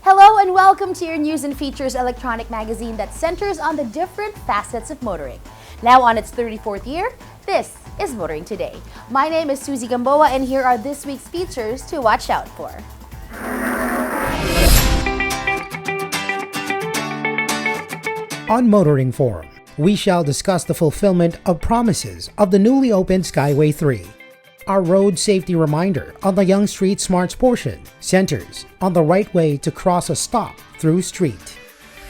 Hello and welcome to your News and Features electronic magazine that centers on the different facets of motoring. Now on its 34th year, this is Motoring Today. My name is Susie Gamboa and here are this week's features to watch out for. On Motoring Forum, we shall discuss the fulfillment of promises of the newly opened Skyway 3. Our road safety reminder on the Yonge Street Smarts portion centers on the right way to cross a stop through street.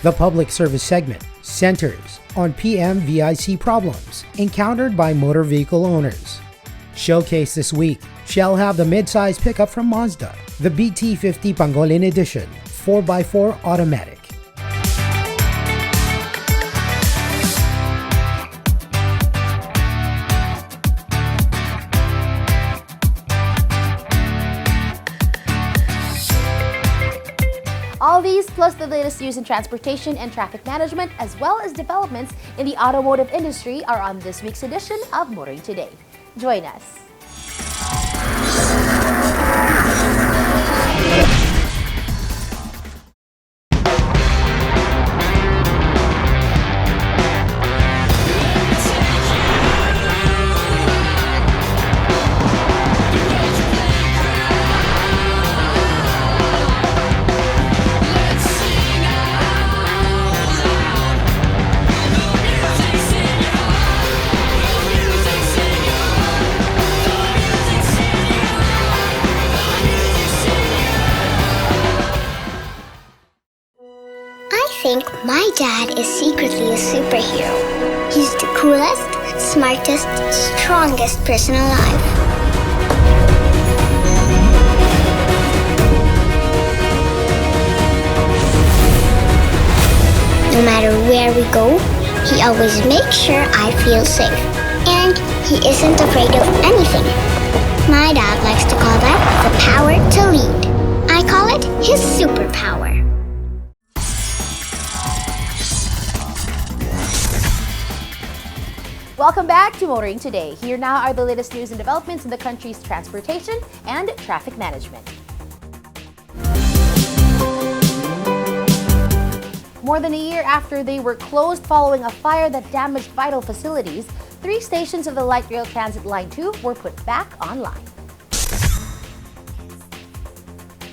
The public service segment centers on PMVIC problems encountered by motor vehicle owners. Showcase this week shall have the mid-size pickup from Mazda, the BT50 Pangolin Edition 4x4 automatic. All these, plus the latest news in transportation and traffic management, as well as developments in the automotive industry, are on this week's edition of Motoring Today. Join us. I think my dad is secretly a superhero. He's the coolest, smartest, strongest person alive. No matter where we go, he always makes sure I feel safe. And he isn't afraid of anything. My dad likes to call that the power to lead. I call it his superpower. Welcome back to Motoring Today. Here now are the latest news and developments in the country's transportation and traffic management. More than a year after they were closed following a fire that damaged vital facilities, 3 stations of the Light Rail Transit Line 2 were put back online.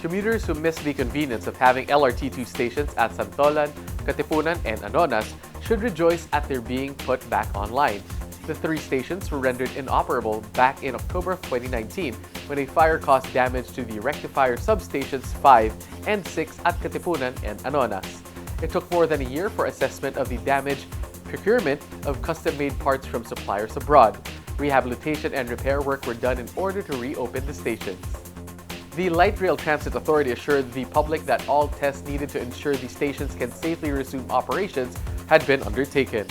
Commuters who miss the convenience of having LRT2 stations at Santolan, Katipunan, and Anonas should rejoice at their being put back online. The 3 stations were rendered inoperable back in October of 2019 when a fire caused damage to the rectifier substations 5 and 6 at Katipunan and Anonas. It took more than a year for assessment of the damage, procurement of custom-made parts from suppliers abroad. Rehabilitation and repair work were done in order to reopen the stations. The Light Rail Transit Authority assured the public that all tests needed to ensure the stations can safely resume operations had been undertaken.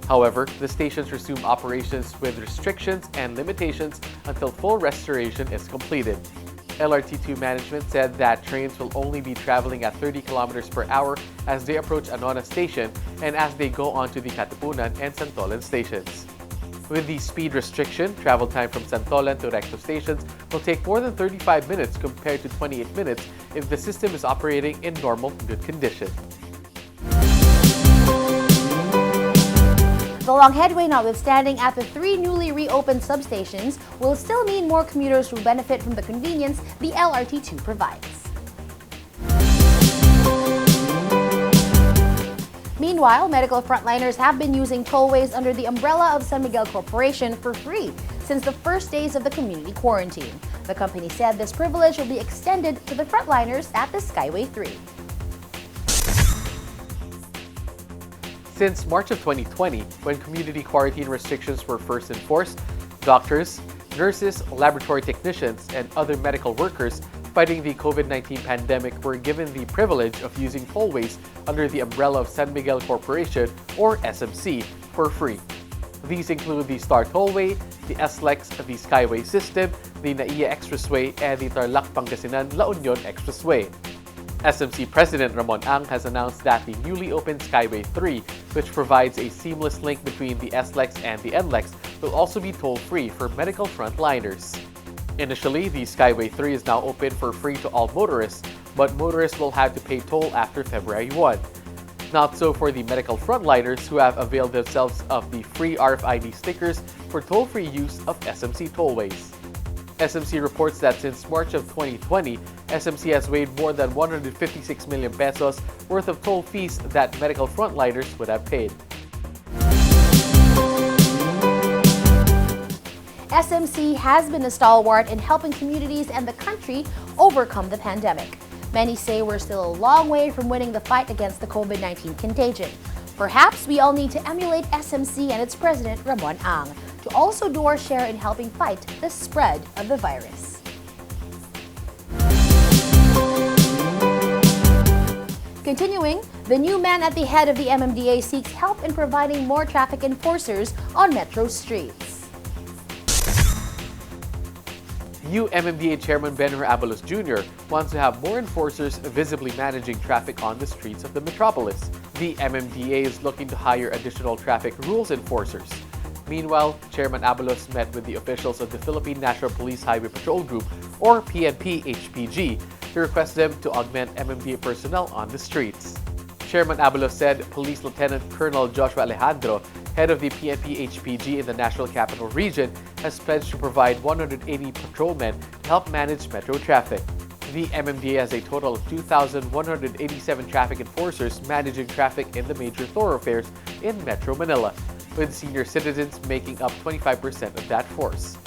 However, the stations resume operations with restrictions and limitations until full restoration is completed. LRT2 management said that trains will only be traveling at 30 kilometers per hour as they approach Anonas Station and as they go on to the Katipunan and Santolan stations. With the speed restriction, travel time from Santolan to Recto stations will take more than 35 minutes compared to 28 minutes if the system is operating in normal good condition. The long headway notwithstanding at the 3 newly reopened substations will still mean more commuters will benefit from the convenience the LRT2 provides. Meanwhile, medical frontliners have been using tollways under the umbrella of San Miguel Corporation for free since the first days of the community quarantine. The company said this privilege will be extended to the frontliners at the Skyway 3. Since March of 2020, when community quarantine restrictions were first enforced, doctors, Nurses, laboratory technicians, and other medical workers fighting the COVID-19 pandemic were given the privilege of using tollways under the umbrella of San Miguel Corporation, or SMC, for free. These include the Star Tollway, the SLEX, the Skyway System, the NAIA Expressway, and the Tarlac-Pangasinan La Union Expressway. SMC President Ramon Ang has announced that the newly opened Skyway 3, which provides a seamless link between the SLEX and the NLEX, will also be toll-free for medical frontliners. Initially, the Skyway 3 is now open for free to all motorists, but motorists will have to pay toll after February 1. Not so for the medical frontliners who have availed themselves of the free RFID stickers for toll-free use of SMC tollways. SMC reports that since March of 2020, SMC has waived more than 156 million pesos worth of toll fees that medical frontliners would have paid. SMC has been a stalwart in helping communities and the country overcome the pandemic. Many say we're still a long way from winning the fight against the COVID-19 contagion. Perhaps we all need to emulate SMC and its president, Ramon Ang, to also do our share in helping fight the spread of the virus. Continuing, the new man at the head of the MMDA seeks help in providing more traffic enforcers on metro streets. New MMDA Chairman Benhur Abalos Jr. wants to have more enforcers visibly managing traffic on the streets of the metropolis. The MMDA is looking to hire additional traffic rules enforcers. Meanwhile, Chairman Abalos met with the officials of the Philippine National Police Highway Patrol Group, or PNP-HPG, to request them to augment MMDA personnel on the streets. Chairman Abalos said Police Lieutenant Colonel Joshua Alejandro, head of the PNP-HPG in the National Capital Region, has pledged to provide 180 patrolmen to help manage metro traffic. The MMDA has a total of 2,187 traffic enforcers managing traffic in the major thoroughfares in Metro Manila, with senior citizens making up 25% of that force.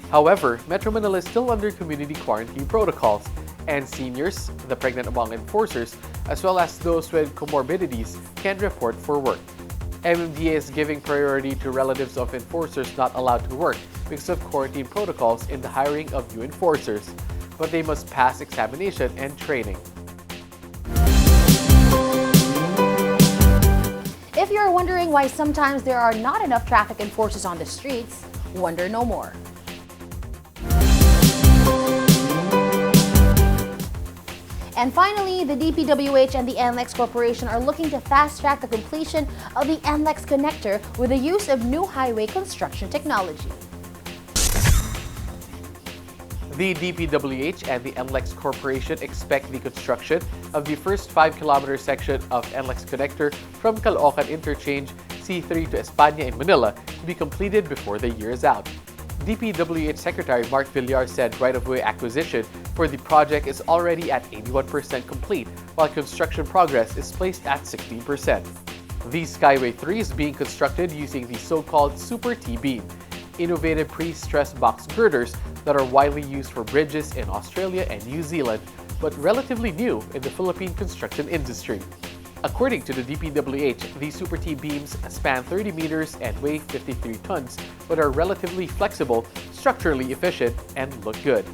However, Metro Manila is still under community quarantine protocols, and seniors, the pregnant among enforcers, as well as those with comorbidities, can report for work. MMDA is giving priority to relatives of enforcers not allowed to work because of quarantine protocols in the hiring of new enforcers, but they must pass examination and training. If you're wondering why sometimes there are not enough traffic enforcers on the streets, wonder no more. And finally, the DPWH and the NLEX Corporation are looking to fast-track the completion of the NLEX connector with the use of new highway construction technology. The DPWH and the NLEX Corporation expect the construction of the first 5-kilometer section of NLEX connector from Caloocan Interchange C3 to España in Manila to be completed before the year is out. DPWH Secretary Mark Villar said right-of-way acquisition for the project is already at 81% complete, while construction progress is placed at 16%. The Skyway 3 is being constructed using the so-called Super T-beam, innovative pre-stressed box girders that are widely used for bridges in Australia and New Zealand, but relatively new in the Philippine construction industry. According to the DPWH, the Super T-beams span 30 meters and weigh 53 tons, but are relatively flexible, structurally efficient, and look good.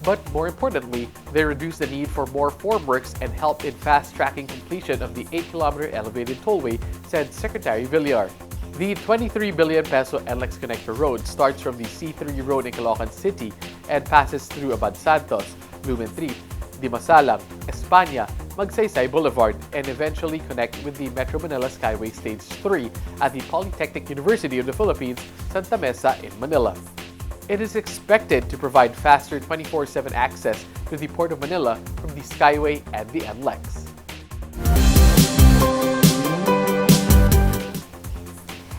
But more importantly, they reduce the need for more formworks and help in fast-tracking completion of the 8-kilometer elevated tollway, said Secretary Villar. The 23 billion peso NLEX Connector Road starts from the C3 Road in Caloocan City and passes through Abad Santos, Lumentric, Dimasalang, España, Magsaysay Boulevard, and eventually connect with the Metro Manila Skyway Stage 3 at the Polytechnic University of the Philippines, Santa Mesa in Manila. It is expected to provide faster 24/7 access to the Port of Manila from the Skyway and the NLEX.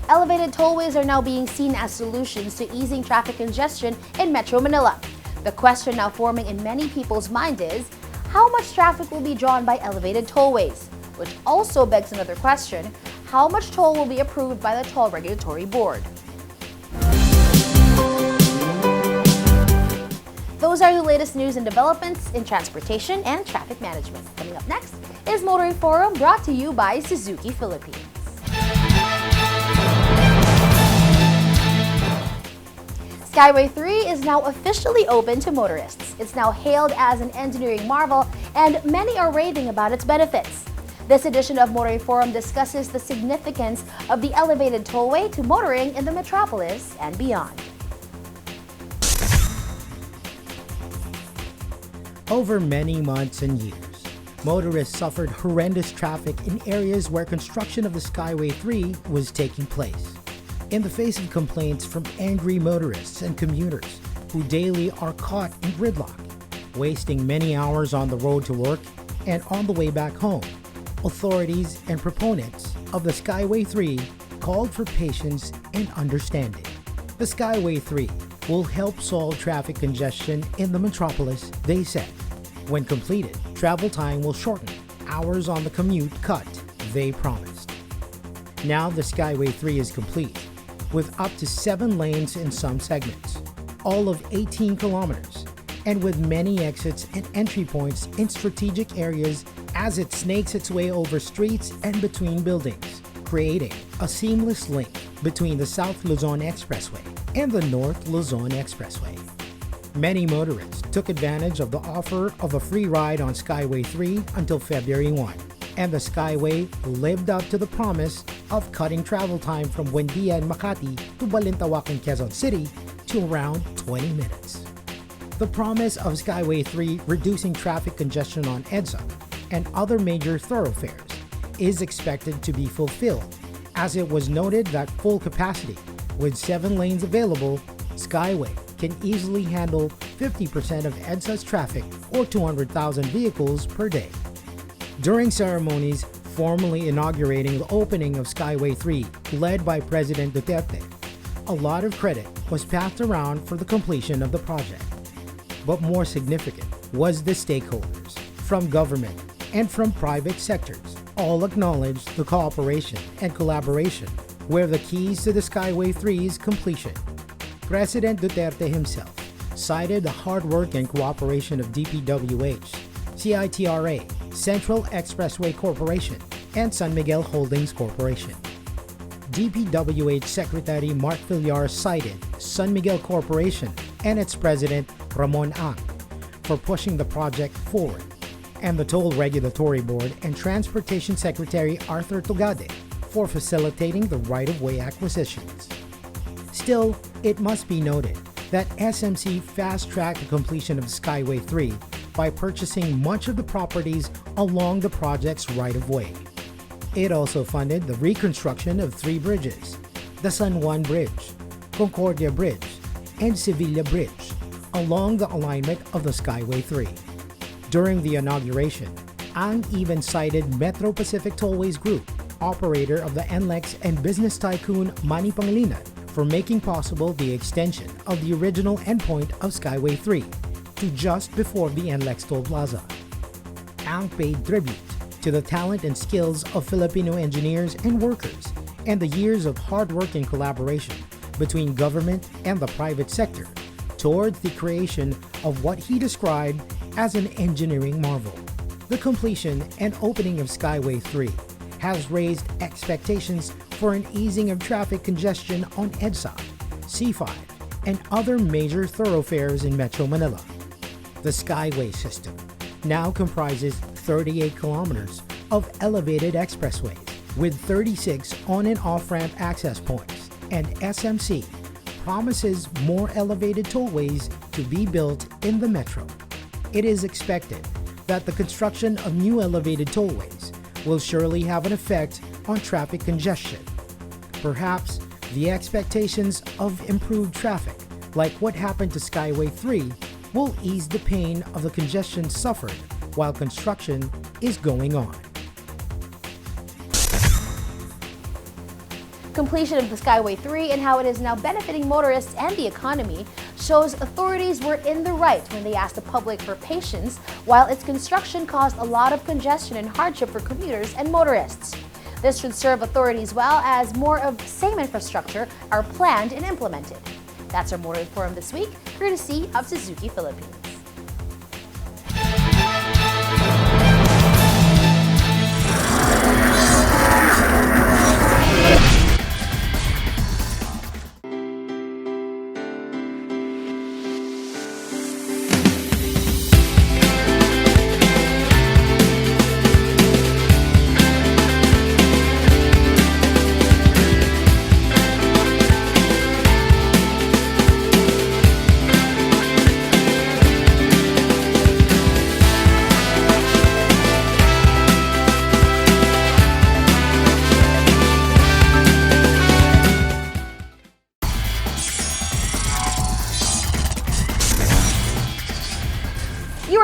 Elevated tollways are now being seen as solutions to easing traffic congestion in Metro Manila. The question now forming in many people's mind is, how much traffic will be drawn by elevated tollways? Which also begs another question, how much toll will be approved by the Toll Regulatory Board? Those are the latest news and developments in transportation and traffic management. Coming up next is Motoring Forum, brought to you by Suzuki Philippines. Skyway 3 is now officially open to motorists. It's now hailed as an engineering marvel, and many are raving about its benefits. This edition of Motoring Forum discusses the significance of the elevated tollway to motoring in the metropolis and beyond. Over many months and years, motorists suffered horrendous traffic in areas where construction of the Skyway 3 was taking place. In the face of complaints from angry motorists and commuters who daily are caught in gridlock, wasting many hours on the road to work and on the way back home, authorities and proponents of the Skyway 3 called for patience and understanding. The Skyway 3 will help solve traffic congestion in the metropolis, they said. When completed, travel time will shorten, hours on the commute cut, they promised. Now the Skyway 3 is complete, with up to 7 lanes in some segments, all of 18 kilometers, and with many exits and entry points in strategic areas as it snakes its way over streets and between buildings, creating a seamless link between the South Luzon Expressway and the North Luzon Expressway. Many motorists took advantage of the offer of a free ride on Skyway 3 until February 1, and the Skyway lived up to the promise of cutting travel time from Buendia and Makati to Balintawak and Quezon City to around 20 minutes. The promise of Skyway 3 reducing traffic congestion on EDSA and other major thoroughfares is expected to be fulfilled, as it was noted that full capacity, with 7 lanes available, Skyway can easily handle 50% of EDSA's traffic, or 200,000 vehicles per day. During ceremonies formally inaugurating the opening of Skyway 3, led by President Duterte, a lot of credit was passed around for the completion of the project. But more significant was the stakeholders, from government and from private sectors, all acknowledged the cooperation and collaboration were the keys to the Skyway 3's completion. President Duterte himself cited the hard work and cooperation of DPWH, CITRA, Central Expressway Corporation, and San Miguel Holdings Corporation. DPWH Secretary Mark Villar cited San Miguel Corporation and its president Ramon Ang for pushing the project forward, and the Toll Regulatory Board and Transportation Secretary Arthur Tugade for facilitating the right-of-way acquisitions. Still, it must be noted that SMC fast-tracked the completion of Skyway 3 by purchasing much of the properties along the project's right-of-way. It also funded the reconstruction of 3 bridges, the San Juan Bridge, Concordia Bridge, and Sevilla Bridge, along the alignment of the Skyway 3. During the inauguration, Ang even cited Metro Pacific Tollways Group, operator of the NLEX, and business tycoon Manny Pangilinan for making possible the extension of the original endpoint of Skyway 3 to just before the NLEX Toll Plaza. Ang paid tribute to the talent and skills of Filipino engineers and workers and the years of hard work and collaboration between government and the private sector towards the creation of what he described as an engineering marvel. The completion and opening of Skyway 3 has raised expectations for an easing of traffic congestion on EDSA, C5, and other major thoroughfares in Metro Manila. The Skyway system now comprises 38 kilometers of elevated expressways with 36 on and off-ramp access points, and SMC promises more elevated tollways to be built in the metro. It is expected that the construction of new elevated tollways will surely have an effect on traffic congestion. Perhaps the expectations of improved traffic, like what happened to Skyway 3, will ease the pain of the congestion suffered while construction is going on. Completion of the Skyway 3 and how it is now benefiting motorists and the economy shows authorities were in the right when they asked the public for patience, while its construction caused a lot of congestion and hardship for commuters and motorists. This should serve authorities well, as more of same infrastructure are planned and implemented. That's our Motoring Forum this week, courtesy of Suzuki Philippines.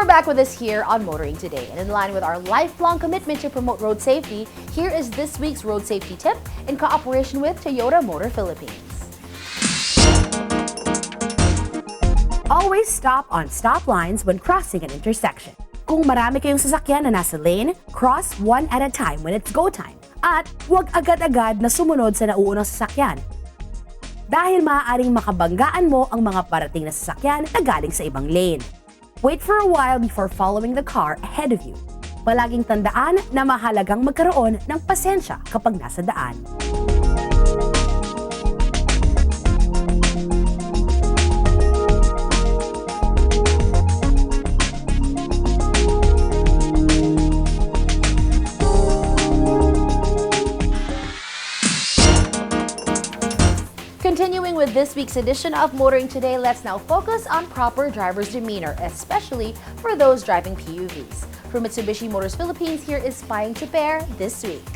we're back with us here on Motoring Today. And in line with our lifelong commitment to promote road safety, here is this week's road safety tip in cooperation with Toyota Motor Philippines. Always stop on stop lines when crossing an intersection. Kung marami kayong sasakyan na nasa lane, cross one at a time when it's go time. At huwag agad-agad na sumunod sa nauunang sasakyan. Dahil maaaring makabanggaan mo ang mga parating na sasakyan na galing sa ibang lane. Wait for a while before following the car ahead of you. Palaging tandaan na mahalagang magkaroon ng pasensya kapag nasa daan. Continuing with this week's edition of Motoring Today, let's now focus on proper driver's demeanor, especially for those driving PUVs. From Mitsubishi Motors Philippines, here is Payong Chuper this week.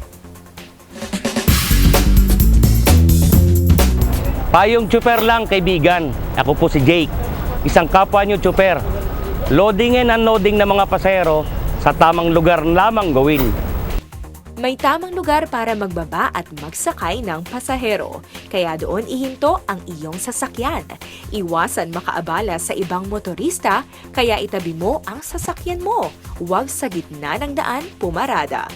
Payong Chuper lang, kaibigan. Ako po si Jake, isang kapwa nyo Chuper. Loading and unloading ng mga pasahero sa tamang lugar lamang gawin. May tamang lugar para magbaba at magsakay ng pasahero. Kaya doon ihinto ang iyong sasakyan. Iwasan makaabala sa ibang motorista, kaya itabi mo ang sasakyan mo. Huwag sa gitna ng daan pumarada.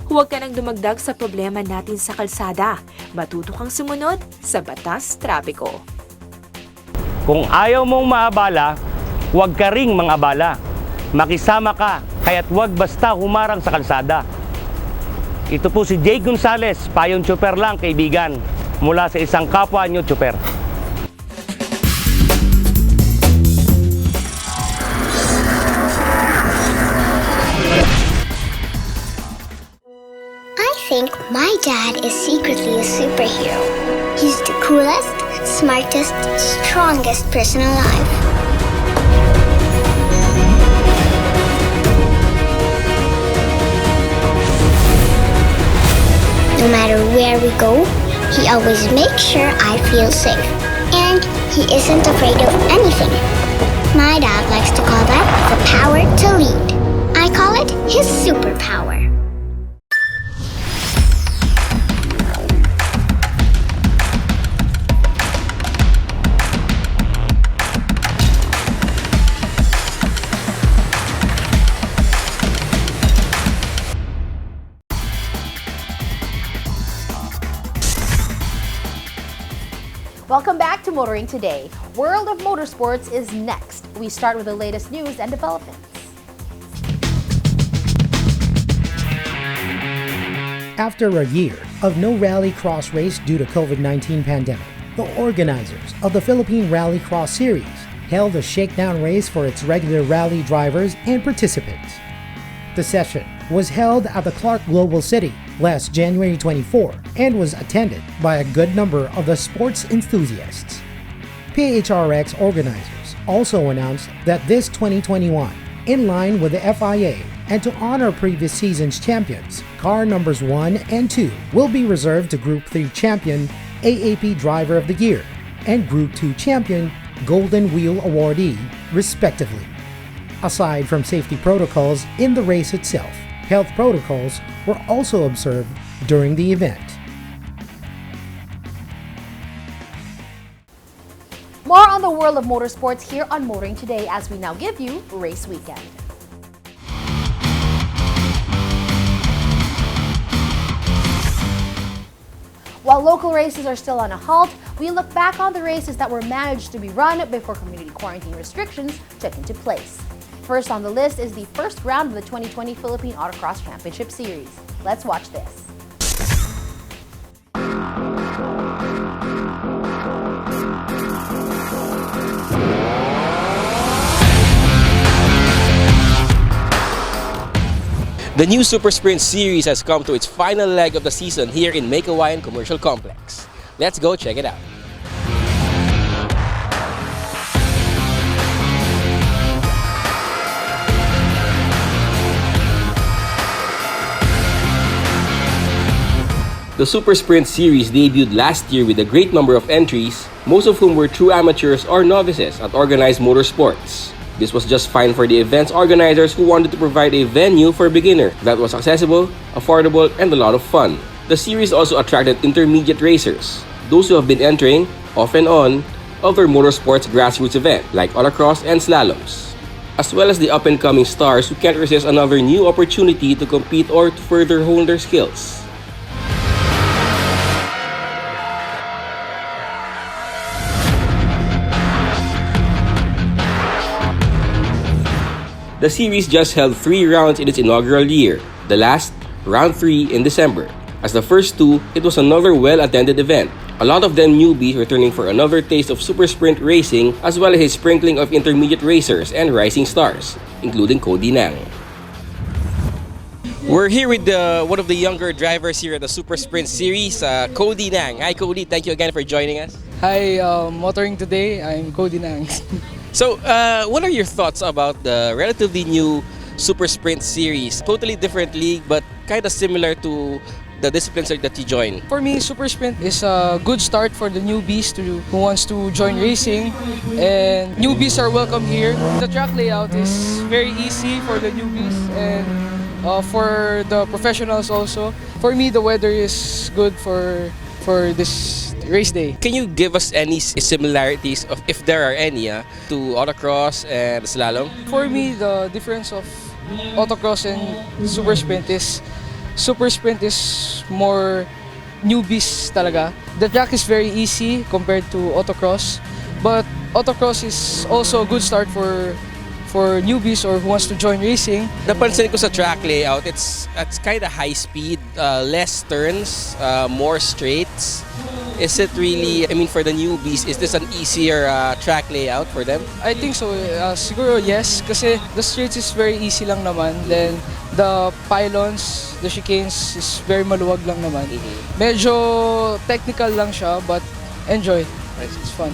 Huwag ka nang dumagdag sa problema natin sa kalsada. Matuto kang sumunod sa batas trapiko. Kung ayaw mong maabala, huwag ka ring mangabala. Makisama ka, kaya't huwag basta humarang sa kalsada. Ito po si Jake Gonzalez, Payong Chuper lang, kaibigan, mula sa isang kapwa nyo Chuper. I think my dad is secretly a superhero. He's the coolest, smartest, strongest person alive. No matter where we go, he always makes sure I feel safe. And he isn't afraid of anything. My dad likes to call that the power to lead. I call it his superpower. Welcome back to Motoring Today. World of Motorsports is next. We start with the latest news and developments. After a year of no rally cross race due to COVID-19 pandemic, the organizers of the Philippine Rally Cross Series held a shakedown race for its regular rally drivers and participants. The session was held at the Clark Global City last January 24 and was attended by a good number of the sports enthusiasts. PHRX organizers also announced that this 2021, in line with the FIA and to honor previous season's champions, car numbers 1 and 2 will be reserved to Group 3 champion AAP Driver of the Year and Group 2 champion Golden Wheel awardee, respectively. Aside from safety protocols in the race itself, health protocols were also observed during the event. More on the world of motorsports here on Motoring Today as we now give you Race Weekend. While local races are still on a halt, we look back on the races that were managed to be run before community quarantine restrictions took into place. First on the list is the first round of the 2020 Philippine Autocross Championship Series. Let's watch this. The new Super Sprint Series has come to its final leg of the season here in May Kawayan Commercial Complex. Let's go check it out. The Super Sprint Series debuted last year with a great number of entries, most of whom were true amateurs or novices at organized motorsports. This was just fine for the event's organizers who wanted to provide a venue for a beginner that was accessible, affordable, and a lot of fun. The series also attracted intermediate racers, those who have been entering, off and on, other motorsports grassroots events like autocross and slaloms, as well as the up-and-coming stars who can't resist another new opportunity to compete or to further hone their skills. The series just held 3 rounds in its inaugural year, the last, round 3, in December. As the first 2, it was another well-attended event. A lot of them newbies returning for another taste of super sprint racing, as well as a sprinkling of intermediate racers and rising stars, including Cody Nang. We're here with one of the younger drivers here at the Super Sprint Series, Cody Nang. Hi Cody, thank you again for joining us. Hi, motoring today. I'm Cody Nang. So, what are your thoughts about the relatively new Super Sprint Series? Totally different league, but kind of similar to the disciplines that you join. For me, Super Sprint is a good start for the newbies who wants to join racing, and newbies are welcome here. The track layout is very easy for the newbies and for the professionals also. For me, the weather is good for this race day. Can you give us any similarities, of, if there are any, to autocross and slalom? For me, the difference of autocross and Super Sprint is more newbies talaga. The track is very easy compared to autocross, but autocross is also a good start for newbies or who wants to join racing. Napansin ko sa track layout, it's kind of high speed, less turns, more straights. Is it really, I mean, for the newbies, is this an easier track layout for them? I think so. Siguro yes, kasi the straights is very easy lang naman. Then the pylons, the chicanes is very maluwag lang naman. Medyo technical lang siya, but enjoy. It's fun.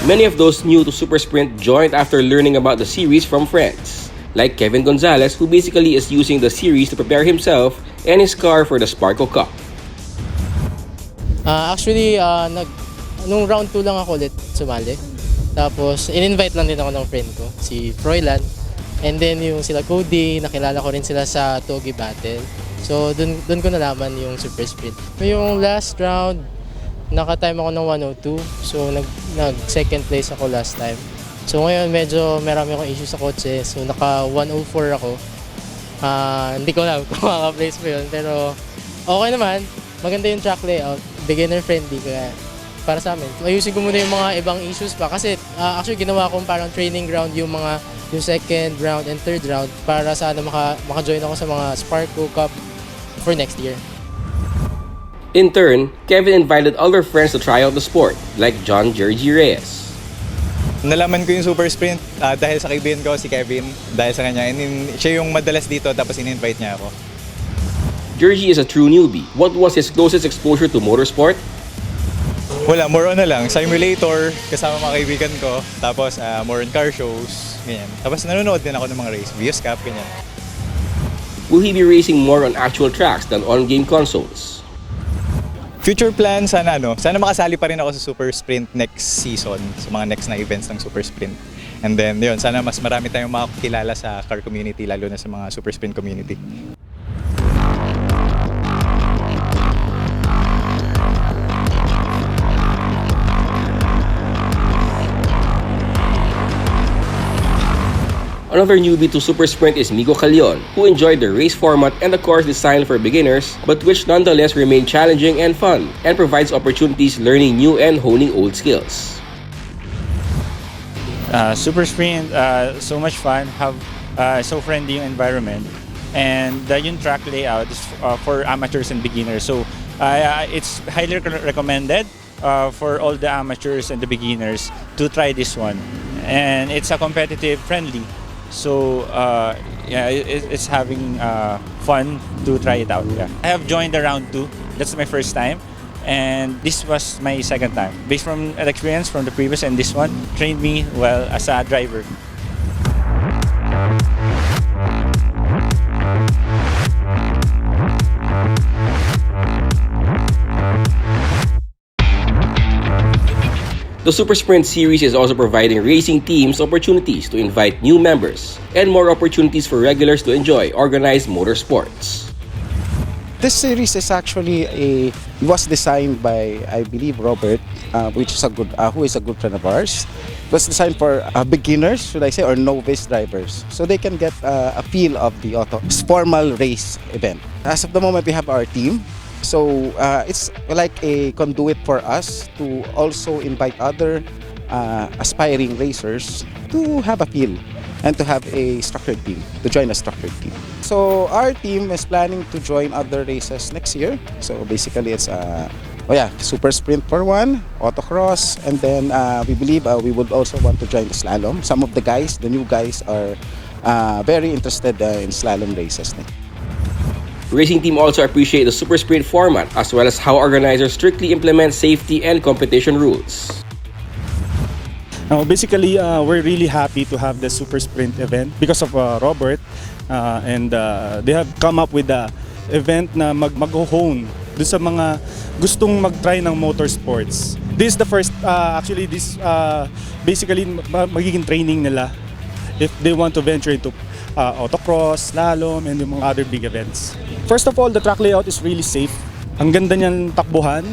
Many of those new to Super Sprint joined after learning about the series from friends, like Kevin Gonzalez, who basically is using the series to prepare himself and his car for the Sparco Cup. Actually, nung round 2 lang ako ulit sumali. Tapos, in-invite lang din ako ng friend ko, si Froilan. And then yung sila Cody, nakilala ko rin sila sa Togi Battle. So, dun ko nalaman yung Super Sprint. Yung last round, naka-time ako ng 102. So, nag-second place ako last time. So, ngayon medyo marami akong issue sa kotse. So, naka-104 ako. Hindi ko alam kung makaka-place mo yun. Pero, okay naman. Maganda yung track layout. Beginner-friendly. Kaya, para sa amin. Ayusin ko muna yung mga ibang issues pa. Kasi, actually, ginawa kong parang training ground yung second round and third round para sana maka-join ako sa mga Sparco Cup for next year. In turn, Kevin invited other friends to try out the sport, like John Jergy Reyes. Nalaman ko yung Super Sprint dahil sa kaibigan ko si Kevin, dahil sa kanya. And siya yung madalas dito tapos in-invite niya ako. Jergy is a true newbie. What was his closest exposure to motorsport? Wala, more on na lang. Simulator, kasama mga kaibigan ko. Tapos more on car shows, ganyan. Tapos nanonood din ako ng mga race, Vios Cup, ganyan. Will he be racing more on actual tracks than on-game consoles? Future plan, sana makasali pa rin ako sa Super Sprint next season, sa mga next na events ng Super Sprint. And then, yun, sana mas marami tayong makakilala sa car community, lalo na sa mga Super Sprint community. Another newbie to Super Sprint is Miko Calion, who enjoyed the race format and the course designed for beginners, but which nonetheless remained challenging and fun, and provides opportunities learning new and honing old skills. Super Sprint, so much fun, have so friendly yung environment, and yung track layout is for amateurs and beginners. So it's highly recommended for all the amateurs and the beginners to try this one, and it's a competitive friendly. So yeah, it's having fun to try it out. Yeah. I have joined the round 2. That's my first time, and this was my second time. Based from an experience from the previous and this one, trained me well as a driver. The Super Sprint Series is also providing racing teams opportunities to invite new members and more opportunities for regulars to enjoy organized motorsports. This series is actually was designed by, I believe, Robert, who is a good friend of ours. It was designed for beginners, should I say, or novice drivers, so they can get a feel of the formal race event. As of the moment, we have our team, so it's like a conduit for us to also invite other aspiring racers to have a feel and to have a structured team, to join a structured team. So our team is planning to join other races next year. So basically it's Super Sprint for one, autocross, and then we believe we would also want to join the slalom. Some of the guys, the new guys, are very interested in slalom races. Racing team also appreciate the Super Sprint format as well as how organizers strictly implement safety and competition rules. Basically, we're really happy to have the Super Sprint event because of Robert, and they have come up with the event na mag-hone doon sa mga gustong mag-try ng motorsports. This is the first, basically magiging training nila if they want to venture into autocross, slalom, and yung mga other big events. First of all, the track layout is really safe. Ang ganda niyang takbuhan.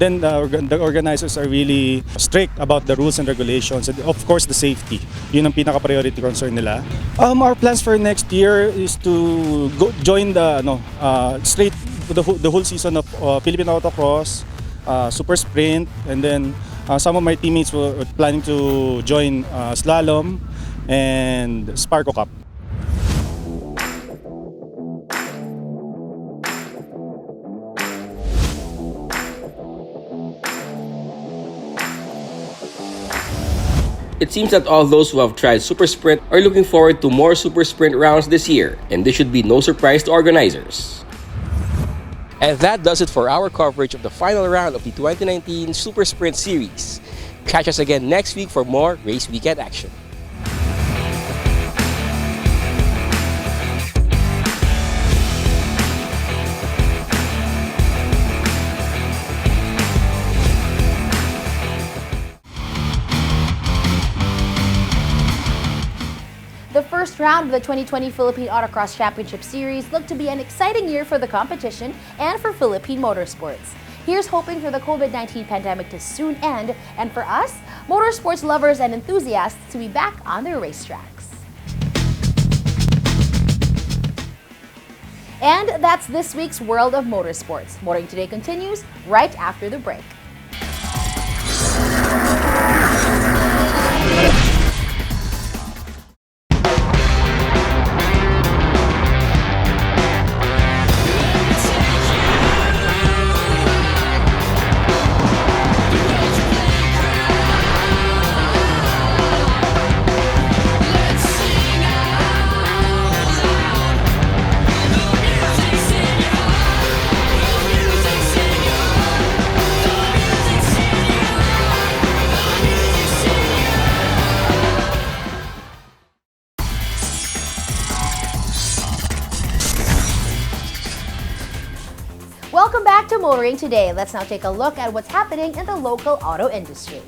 Then the organizers are really strict about the rules and regulations, and of course the safety. Yun ang pinaka-priority concern nila. Our plans for next year is to join the whole season of Philippine Autocross, Super Sprint, and then some of my teammates were planning to join slalom and Sparco Cup. It seems that all those who have tried Super Sprint are looking forward to more Super Sprint rounds this year, and this should be no surprise to organizers. And that does it for our coverage of the final round of the 2019 Super Sprint Series. Catch us again next week for more race weekend action. The first round of the 2020 Philippine Autocross Championship Series looked to be an exciting year for the competition and for Philippine motorsports. Here's hoping for the COVID-19 pandemic to soon end, and for us, motorsports lovers and enthusiasts, to be back on their racetracks. And that's this week's World of Motorsports. Motoring Today continues right after the break. Welcome back to Motoring Today. Let's now take a look at what's happening in the local auto industry.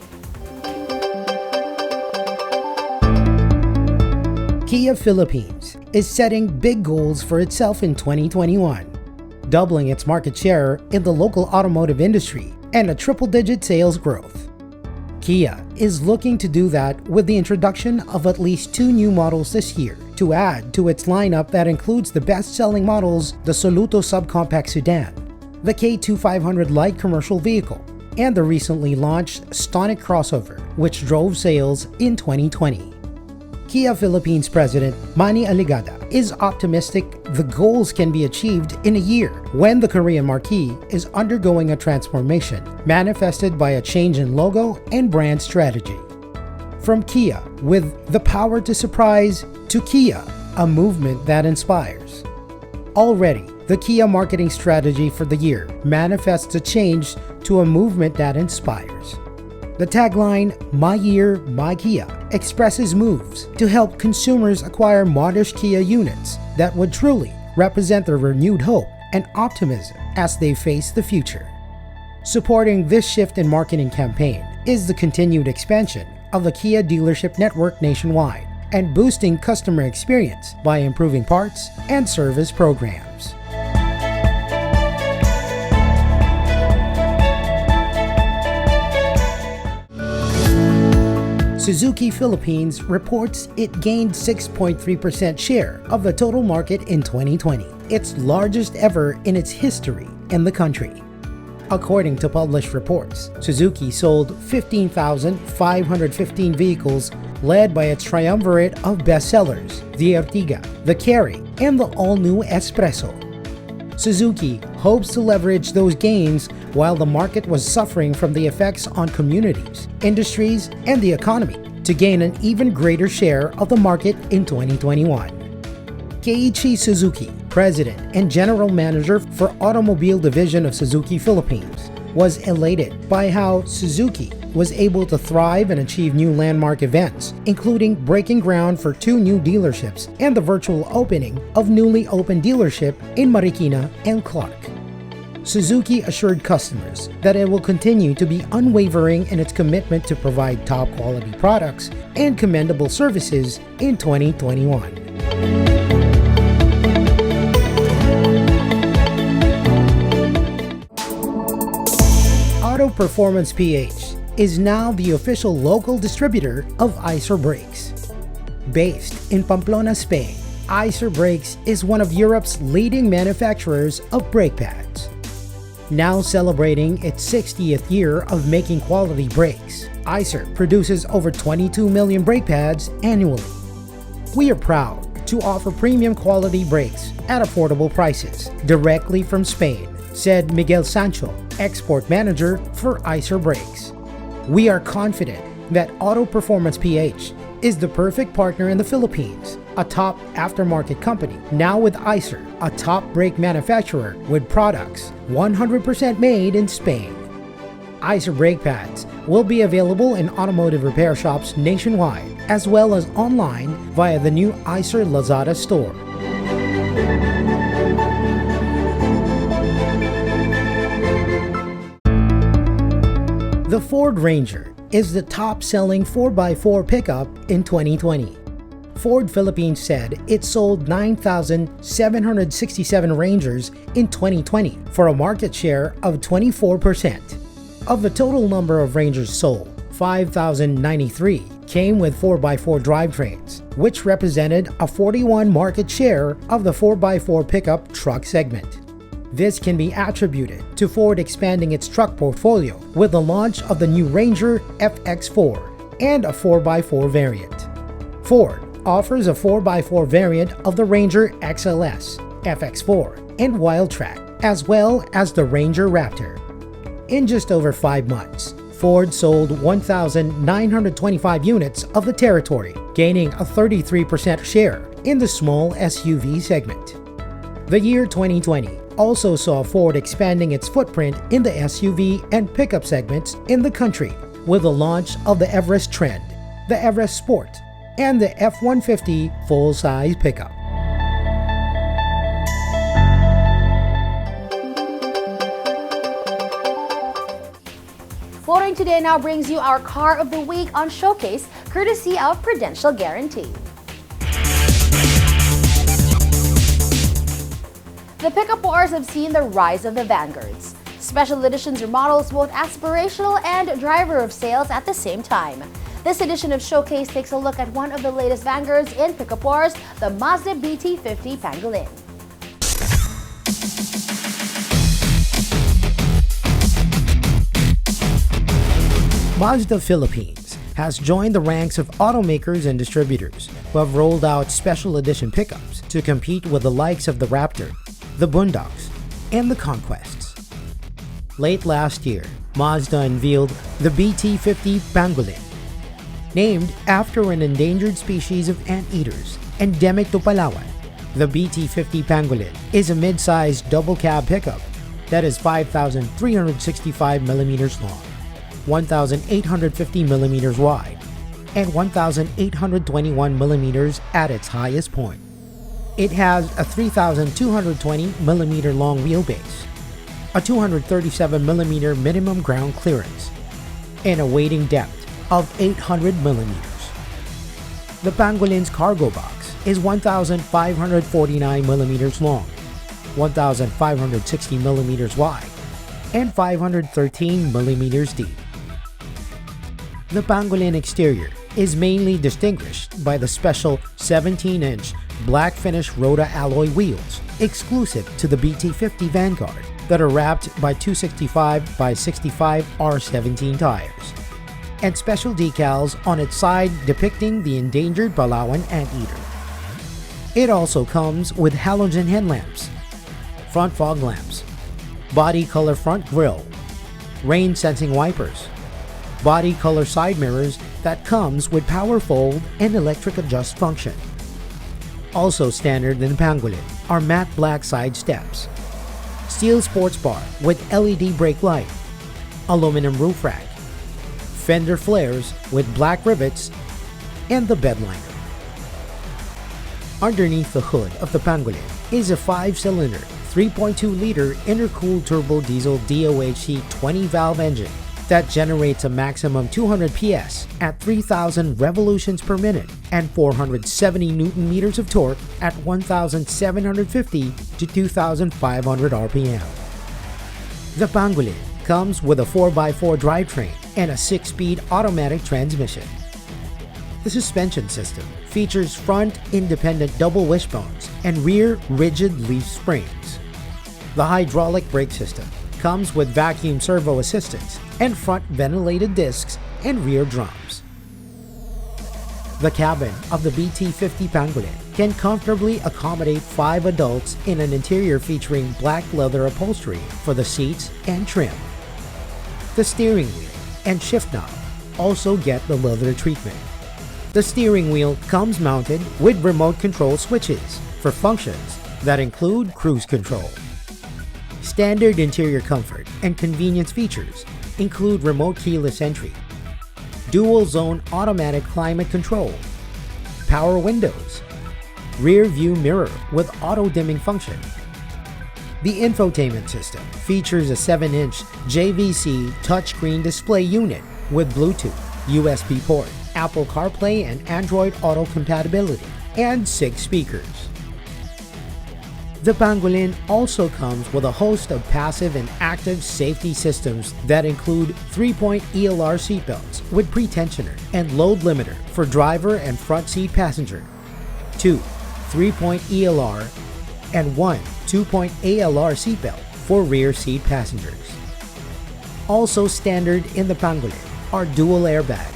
Kia Philippines is setting big goals for itself in 2021, doubling its market share in the local automotive industry and a triple-digit sales growth. Kia is looking to do that with the introduction of at least 2 new models this year to add to its lineup that includes the best-selling models, the Soluto subcompact sedan, the K2500 light commercial vehicle, and the recently launched Stonic crossover, which drove sales in 2020. Kia Philippines President Manny Aligada is optimistic the goals can be achieved in a year when the Korean marquee is undergoing a transformation manifested by a change in logo and brand strategy. From Kia, with the power to surprise, to Kia, a movement that inspires. Already, the Kia marketing strategy for the year manifests a change to a movement that inspires. The tagline, My Year, My Kia, expresses moves to help consumers acquire modish Kia units that would truly represent their renewed hope and optimism as they face the future. Supporting this shift in marketing campaign, is the continued expansion of the Kia dealership network nationwide and boosting customer experience by improving parts and service programs. Suzuki Philippines reports it gained 6.3% share of the total market in 2020, its largest ever in its history in the country. According to published reports, Suzuki sold 15,515 vehicles, led by its triumvirate of bestsellers, the Ertiga, the Carry, and the all-new Espresso. Suzuki hopes to leverage those gains while the market was suffering from the effects on communities, industries, and the economy to gain an even greater share of the market in 2021. Keiichi Suzuki, President and General Manager for Automobile Division of Suzuki Philippines, was elated by how Suzuki was able to thrive and achieve new landmark events, including breaking ground for 2 new dealerships and the virtual opening of newly opened dealership in Marikina and Clark. Suzuki assured customers that it will continue to be unwavering in its commitment to provide top quality products and commendable services in 2021. Auto Performance PH is now the official local distributor of Eiser Brakes. Based in Pamplona, Spain, Eiser Brakes is one of Europe's leading manufacturers of brake pads. Now celebrating its 60th year of making quality brakes, Eiser produces over 22 million brake pads annually. We are proud to offer premium quality brakes at affordable prices directly from Spain, said Miguel Sancho, export manager for Eiser Brakes. We are confident that Auto Performance PH is the perfect partner in the Philippines, a top aftermarket company, now with Eiser, a top brake manufacturer with products 100% made in Spain. Eiser brake pads will be available in automotive repair shops nationwide, as well as online via the new Eiser Lazada store. The Ford Ranger is the top-selling 4x4 pickup in 2020. Ford Philippines said it sold 9,767 Rangers in 2020 for a market share of 24%. Of the total number of Rangers sold, 5,093 came with 4x4 drivetrains, which represented a 41% market share of the 4x4 pickup truck segment. This can be attributed to Ford expanding its truck portfolio with the launch of the new Ranger FX4 and a 4x4 variant. Ford offers a 4x4 variant of the Ranger XLS, FX4, and Wildtrak, as well as the Ranger Raptor. In just over 5 months, Ford sold 1,925 units of the Territory, gaining a 33% share in the small SUV segment. The year 2020 also saw Ford expanding its footprint in the SUV and pickup segments in the country with the launch of the Everest Trend, the Everest Sport, and the F-150 full-size pickup. Motoring Today now brings you our Car of the Week on Showcase, courtesy of Prudential Guarantee. The pickup wars have seen the rise of the Vanguards. Special editions are models both aspirational and driver of sales at the same time. This edition of Showcase takes a look at one of the latest Vanguards in pickup wars, the Mazda BT50 Pangolin. Mazda Philippines has joined the ranks of automakers and distributors who have rolled out special edition pickups to compete with the likes of the Raptor, the Boondocks, and the Conquests. Late last year, Mazda unveiled the BT50 Pangolin. Named after an endangered species of anteaters endemic to Palawan, the BT50 Pangolin is a mid-sized double-cab pickup that is 5,365mm long, 1,850mm wide, and 1,821mm at its highest point. It has a 3,220mm long wheelbase, a 237mm minimum ground clearance, and a weighting depth of 800 millimeters. The Pangolin's cargo box is 1,549 millimeters long, 1,560 millimeters wide, and 513 millimeters deep. The Pangolin exterior is mainly distinguished by the special 17-inch black finish Rhoda alloy wheels exclusive to the BT50 Vanguard that are wrapped by 265 by 65 R17 tires, and special decals on its side depicting the endangered Palawan anteater. It also comes with halogen headlamps, front fog lamps, body color front grille, rain sensing wipers, body color side mirrors that comes with power fold and electric adjust function. Also standard in the Pangolin are matte black side steps, steel sports bar with LED brake light, aluminum roof rack, fender flares with black rivets, and the bed liner. Underneath the hood of the Pangolin is a 5-cylinder, 3.2-liter intercooled turbo diesel DOHC 20-valve engine that generates a maximum 200 PS at 3,000 revolutions per minute and 470 Newton meters of torque at 1,750 to 2,500 RPM. The Pangolin comes with a 4x4 drivetrain and a 6-speed automatic transmission. The suspension system features front independent double wishbones and rear rigid leaf springs. The hydraulic brake system comes with vacuum servo assistance and front ventilated discs and rear drums. The cabin of the BT50 Pangolin can comfortably accommodate 5 adults in an interior featuring black leather upholstery for the seats and trim. The steering wheel and shift knob also get the leather treatment. The steering wheel comes mounted with remote control switches for functions that include cruise control. Standard interior comfort and convenience features include remote keyless entry, dual zone automatic climate control, power windows, rear view mirror with auto dimming function. The infotainment system features a 7-inch JVC touchscreen display unit with Bluetooth, USB port, Apple CarPlay and Android Auto compatibility, and 6 speakers. The Pangolin also comes with a host of passive and active safety systems that include 3-point ELR seatbelts with pre-tensioner and load limiter for driver and front seat passenger, 2 3-point ELR, and 1 2-point ALR seatbelt for rear seat passengers. Also standard in the Pangolin are dual airbags,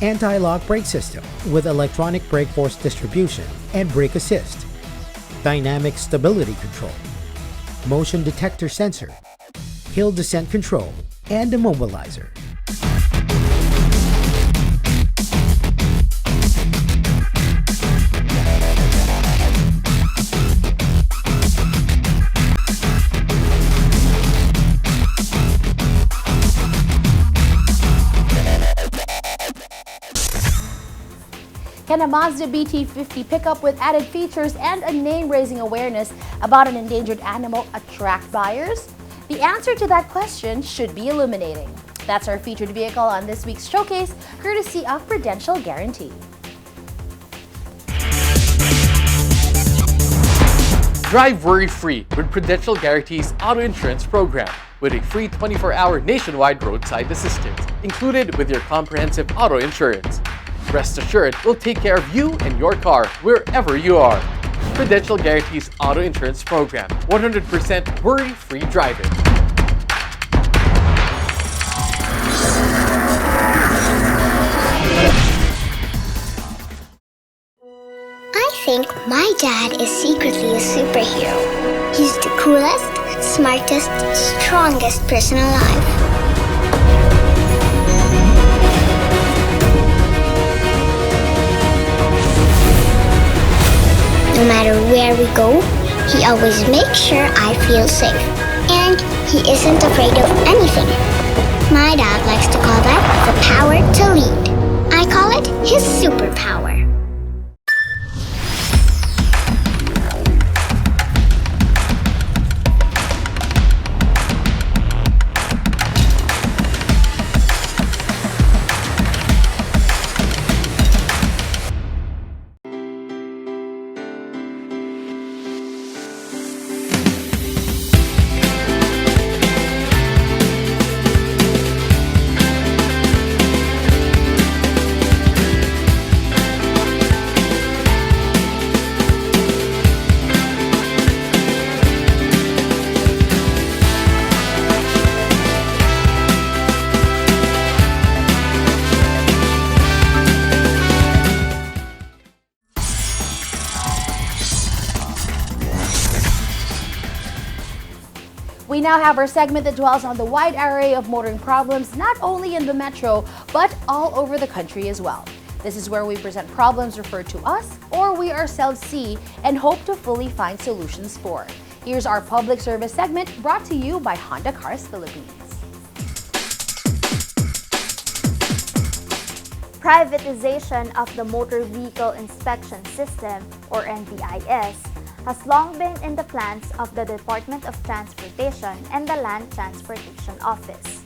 anti-lock brake system with electronic brake force distribution and brake assist, dynamic stability control, motion detector sensor, hill descent control, and immobilizer. Can a Mazda BT50 pickup with added features and a name-raising awareness about an endangered animal attract buyers? The answer to that question should be illuminating. That's our featured vehicle on this week's showcase, courtesy of Prudential Guarantee. Drive worry-free with Prudential Guarantee's auto insurance program with a free 24-hour nationwide roadside assistance included with your comprehensive auto insurance. Rest assured, we'll take care of you and your car wherever you are. Prudential Guarantee's auto insurance program, 100% worry-free driving. I think my dad is secretly a superhero. He's the coolest, smartest, strongest person alive. No matter where we go, he always makes sure I feel safe. And he isn't afraid of anything. My dad likes to call that the power to lead. I call it his superpower. We now have our segment that dwells on the wide array of motoring problems, not only in the metro, but all over the country as well. This is where we present problems referred to us or we ourselves see and hope to fully find solutions for. Here's our public service segment brought to you by Honda Cars Philippines. Privatization of the Motor Vehicle Inspection System, or NVIS, has long been in the plans of the Department of Transportation and the Land Transportation Office.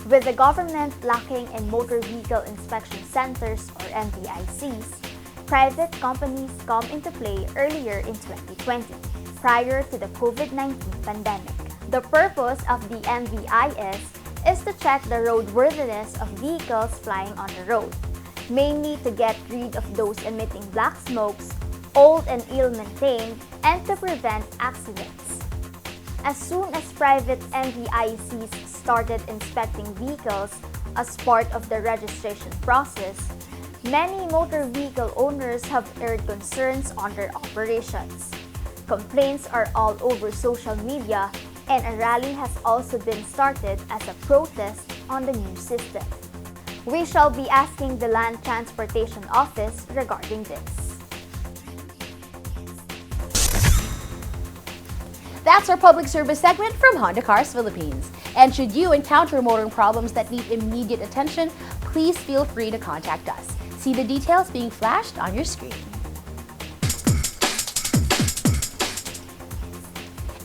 With the government lacking in motor vehicle inspection centers, or MVICs, private companies come into play earlier in 2020, prior to the COVID-19 pandemic. The purpose of the MVIS is to check the roadworthiness of vehicles flying on the road, mainly to get rid of those emitting black smokes, old and ill-maintained, and to prevent accidents. As soon as private MVICs started inspecting vehicles as part of the registration process, many motor vehicle owners have aired concerns on their operations. Complaints are all over social media, and a rally has also been started as a protest on the new system. We shall be asking the Land Transportation Office regarding this. That's our public service segment from Honda Cars Philippines. And should you encounter motoring problems that need immediate attention, please feel free to contact us. See the details being flashed on your screen.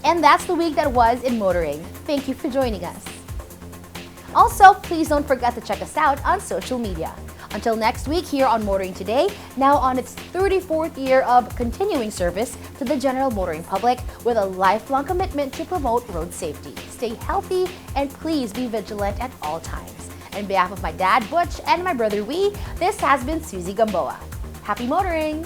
And that's the week that was in motoring. Thank you for joining us. Also, please don't forget to check us out on social media. Until next week here on Motoring Today, now on its 34th year of continuing service to the general motoring public with a lifelong commitment to promote road safety. Stay healthy and please be vigilant at all times. On behalf of my dad, Butch, and my brother, Wee, this has been Susie Gamboa. Happy motoring!